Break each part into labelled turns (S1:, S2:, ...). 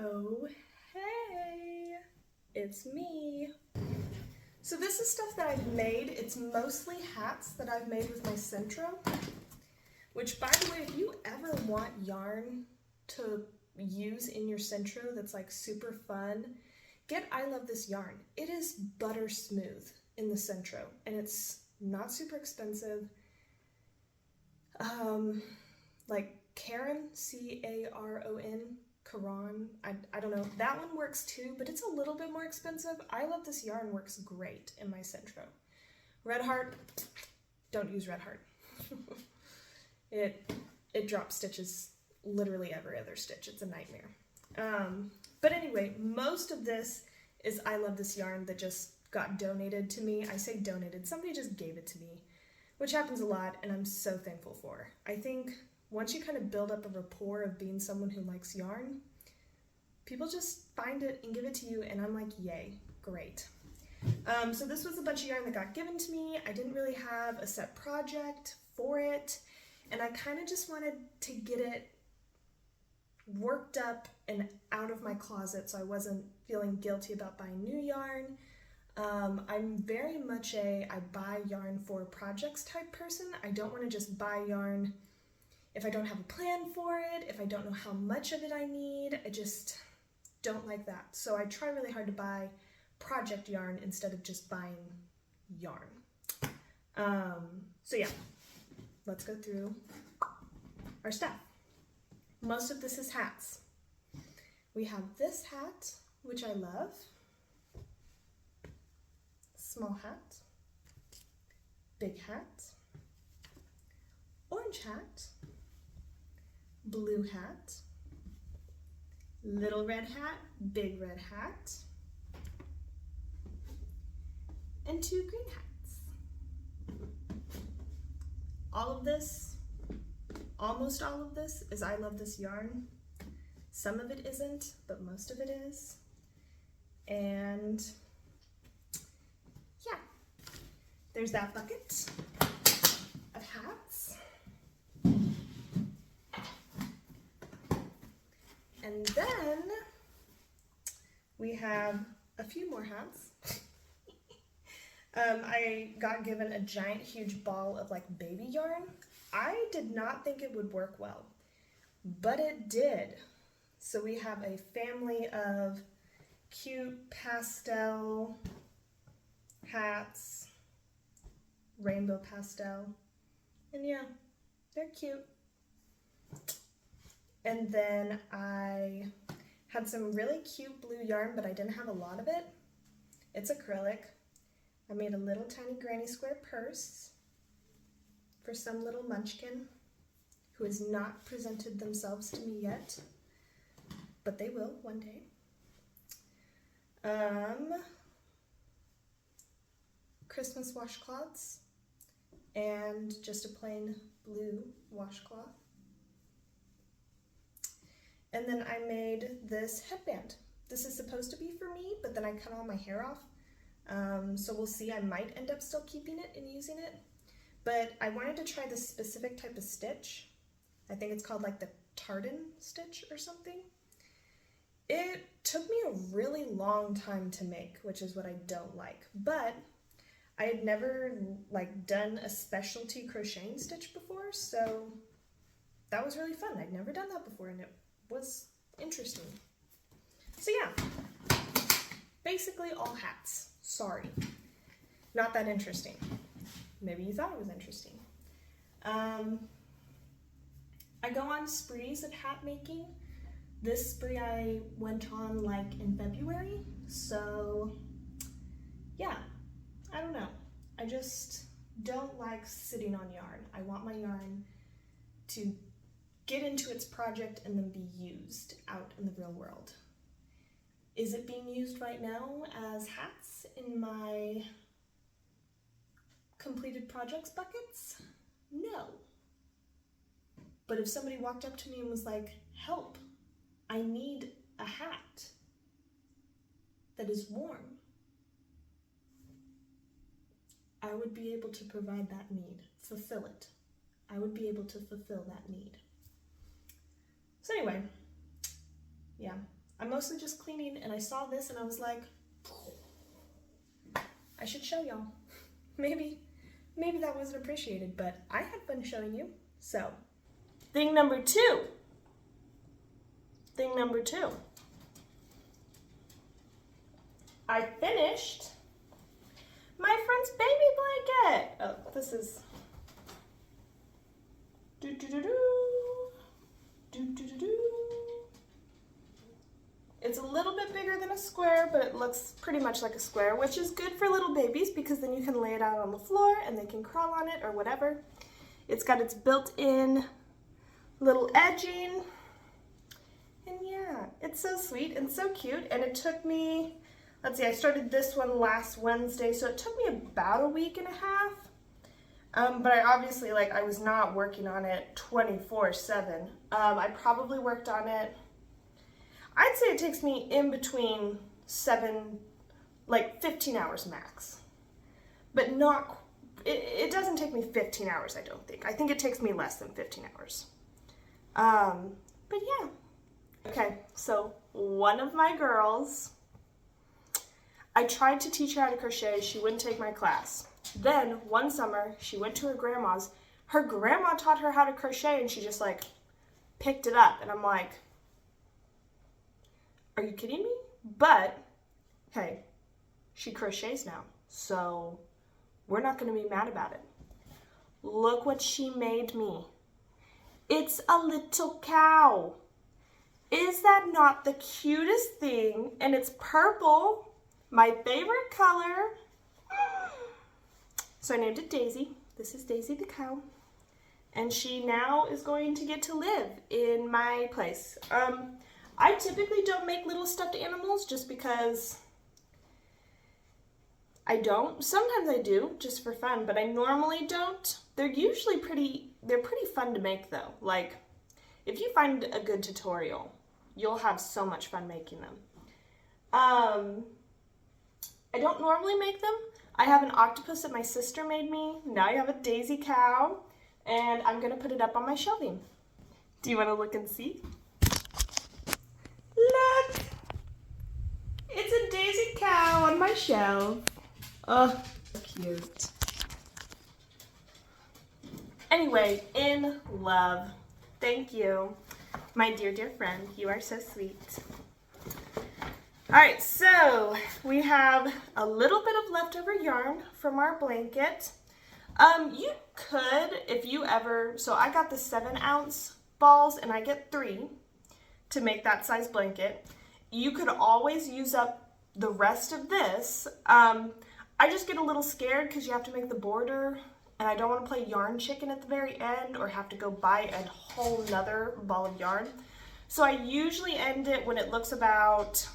S1: Oh, hey, it's me. So this is stuff that I've made. It's mostly hats that I've made with my Centro, which, by the way, if you ever want yarn to use in your Centro that's like super fun, get I Love This yarn. It is butter smooth in the Centro, and it's not super expensive. Like Caron, C-A-R-O-N, Caron, I don't know. That one works too, but it's a little bit more expensive. I Love This yarn works great in my Centro. Red Heart, don't use Red Heart. It drops stitches literally every other stitch. It's a nightmare. But anyway, most of this is I Love This yarn that just got donated to me. I say donated, somebody just gave it to me, which happens a lot, and I'm so thankful for. I think once you kind of build up a rapport of being someone who likes yarn, people just find it and give it to you, and I'm like, yay, great. So this was a bunch of yarn that got given to me. I didn't really have a set project for it, and I kind of just wanted to get it worked up and out of my closet so I wasn't feeling guilty about buying new yarn. I'm very much I buy yarn for projects type person. I don't want to just buy yarn if I don't have a plan for it, if I don't know how much of it I need. I just don't like that. So I try really hard to buy project yarn instead of just buying yarn. So yeah, let's go through our stuff. Most of this is hats. We have this hat, which I love. Small hat, big hat, orange hat, blue hat, little red hat, big red hat, and 2 green hats. All of this, almost all of this, is I Love This yarn. Some of it isn't, but most of it is. And yeah, there's that bucket of hats. And then we have a few more hats. I got given a giant, huge ball of like baby yarn. I did not think it would work well, but it did. So we have a family of cute pastel hats, rainbow pastel, and yeah, they're cute. And then I had some really cute blue yarn, but I didn't have a lot of it. It's acrylic. I made a little tiny granny square purse for some little munchkin who has not presented themselves to me yet, but they will one day. Christmas washcloths and just a plain blue washcloth. And then I made this headband. This is supposed to be for me, but then I cut all my hair off. So we'll see, I might end up still keeping it and using it. But I wanted to try this specific type of stitch. I think it's called like the tartan stitch or something. It took me a really long time to make, which is what I don't like. But I had never like done a specialty crocheting stitch before, so that was really fun. I'd never done that before, and it was interesting. So yeah, basically all hats. Sorry, not that interesting. Maybe you thought it was interesting. I go on sprees at hat making. This spree I went on like in February, so yeah, I don't know. I just don't like sitting on yarn. I want my yarn to get into its project and then be used out in the real world. Is it being used right now as hats in my completed projects buckets? No. But if somebody walked up to me and was like, help, I need a hat that is warm, I would be able to provide that need, fulfill it. I would be able to fulfill that need. So anyway, yeah, I'm mostly just cleaning, and I saw this and I was like, I should show y'all. Maybe that wasn't appreciated, but I had fun showing you. So, thing number two. I finished my friend's baby blanket. Oh, this is It's a little bit bigger than a square, but it looks pretty much like a square, which is good for little babies because then you can lay it out on the floor and they can crawl on it or whatever. It's got its built-in little edging. And yeah, it's so sweet and so cute. And it took me, let's see, I started this one last Wednesday, so it took me about a week and a half. But I obviously, I was not working on it 24/7. I probably worked on it, I'd say it takes me in between 15 hours max. But not, it doesn't take me 15 hours, I don't think. I think it takes me less than 15 hours. But yeah. Okay, so one of my girls, I tried to teach her how to crochet. She wouldn't take my class. Then one summer, she went to her grandma's. Her grandma taught her how to crochet and she just picked it up. And I'm like, are you kidding me? But hey, she crochets now. So we're not going to be mad about it. Look what she made me. It's a little cow. Is that not the cutest thing? And it's purple, my favorite color. So I named it Daisy. This is Daisy the cow. And she now is going to get to live in my place. I typically don't make little stuffed animals just because I don't. Sometimes I do, just for fun, but I normally don't. They're usually pretty fun to make though. If you find a good tutorial, you'll have so much fun making them. I don't normally make them. I have an octopus that my sister made me. Now I have a Daisy cow, and I'm gonna put it up on my shelving. Do you wanna look and see? Look! It's a Daisy cow on my shelf. Oh, cute. Anyway, in love. Thank you, my dear, dear friend. You are so sweet. All right, so we have a little bit of leftover yarn from our blanket. You could, if you ever, so I got the 7-ounce balls and I get 3 to make that size blanket. You could always use up the rest of this. I just get a little scared because you have to make the border and I don't want to play yarn chicken at the very end or have to go buy a whole nother ball of yarn. So I usually end it when it looks about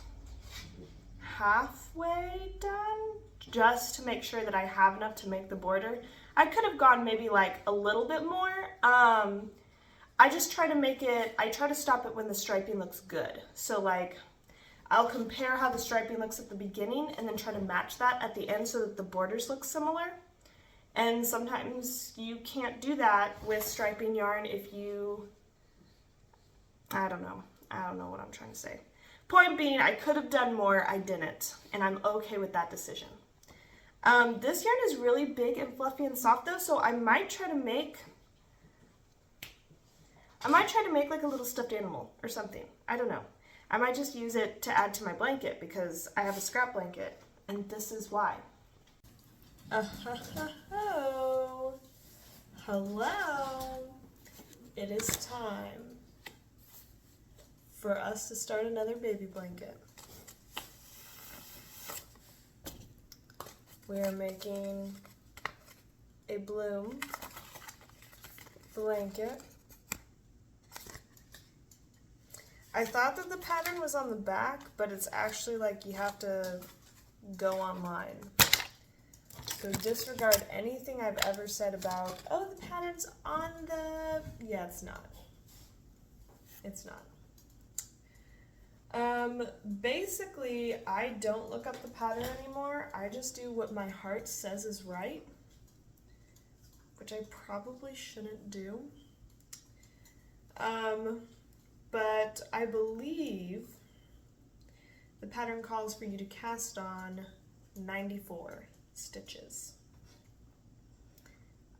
S1: halfway done, just to make sure that I have enough to make the border. I could have gone maybe a little bit more. I just try to make it, I try to stop it when the striping looks good. So I'll compare how the striping looks at the beginning and then try to match that at the end so that the borders look similar. And sometimes you can't do that with striping yarn if you, I don't know what I'm trying to say. Point being, I could have done more, I didn't, and I'm okay with that decision. This yarn is really big and fluffy and soft though, so I might try to make a little stuffed animal or something. I don't know. I might just use it to add to my blanket because I have a scrap blanket, and this is why. Hello. It is time for us to start another baby blanket. We are making a bloom blanket. I thought that the pattern was on the back, but it's actually you have to go online. So disregard anything I've ever said about, oh, the pattern's on the, yeah, it's not. It's not. Basically, I don't look up the pattern anymore. I just do what my heart says is right, which I probably shouldn't do. But I believe The pattern calls for you to cast on 94 stitches.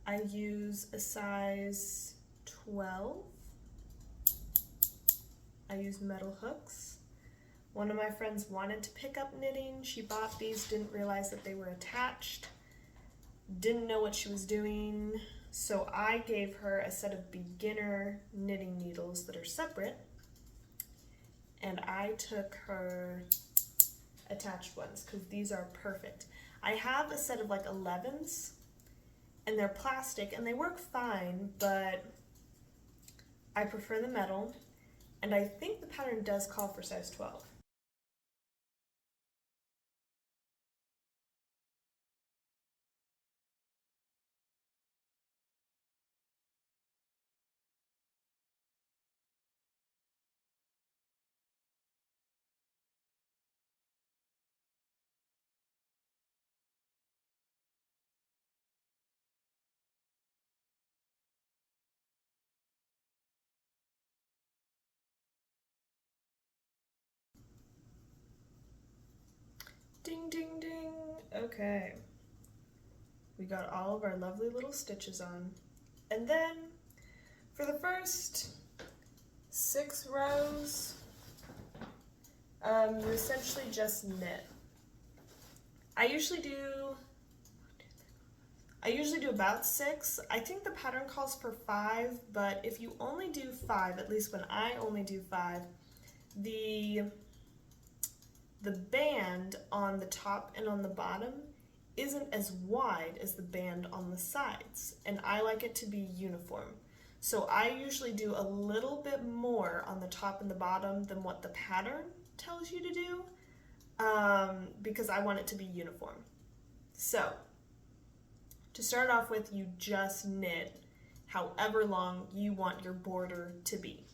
S1: I use a size 12. I use metal hooks. One of my friends wanted to pick up knitting. She bought these, didn't realize that they were attached, didn't know what she was doing, so I gave her a set of beginner knitting needles that are separate, and I took her attached ones because these are perfect. I have a set of like 11s, and they're plastic and they work fine, but I prefer the metal, and I think the pattern does call for size 12. Ding, ding, ding. Okay. We got all of our lovely little stitches on. And then for the first 6 rows, you essentially just knit. I usually do about 6. I think the pattern calls for 5, but if you only do 5, at least when I only do 5, the band on the top and on the bottom isn't as wide as the band on the sides, and I like it to be uniform. So I usually do a little bit more on the top and the bottom than what the pattern tells you to do, because I want it to be uniform. So to start off with, you just knit however long you want your border to be.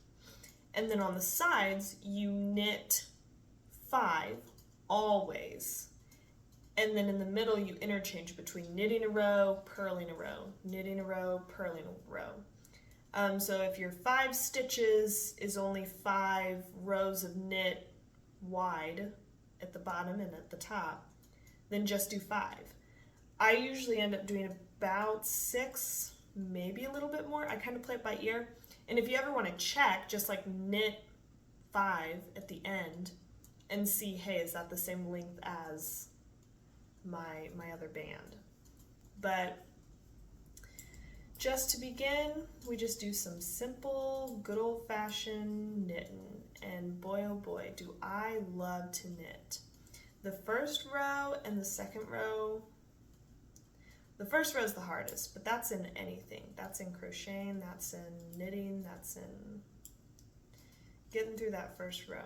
S1: And then on the sides, you knit 5 always. And then in the middle, you interchange between knitting a row, purling a row, knitting a row, purling a row. So if your 5 stitches is only 5 rows of knit wide at the bottom and at the top, then just do 5. I usually end up doing about 6, maybe a little bit more. I kind of play it by ear. And if you ever want to check, just like knit 5 at the end and see, hey, is that the same length as my other band? But just to begin, we just do some simple, good old-fashioned knitting. And boy, oh boy, do I love to knit. The first row and the second row, the first row is the hardest, but that's in anything. That's in crocheting, that's in knitting, that's in getting through that first row.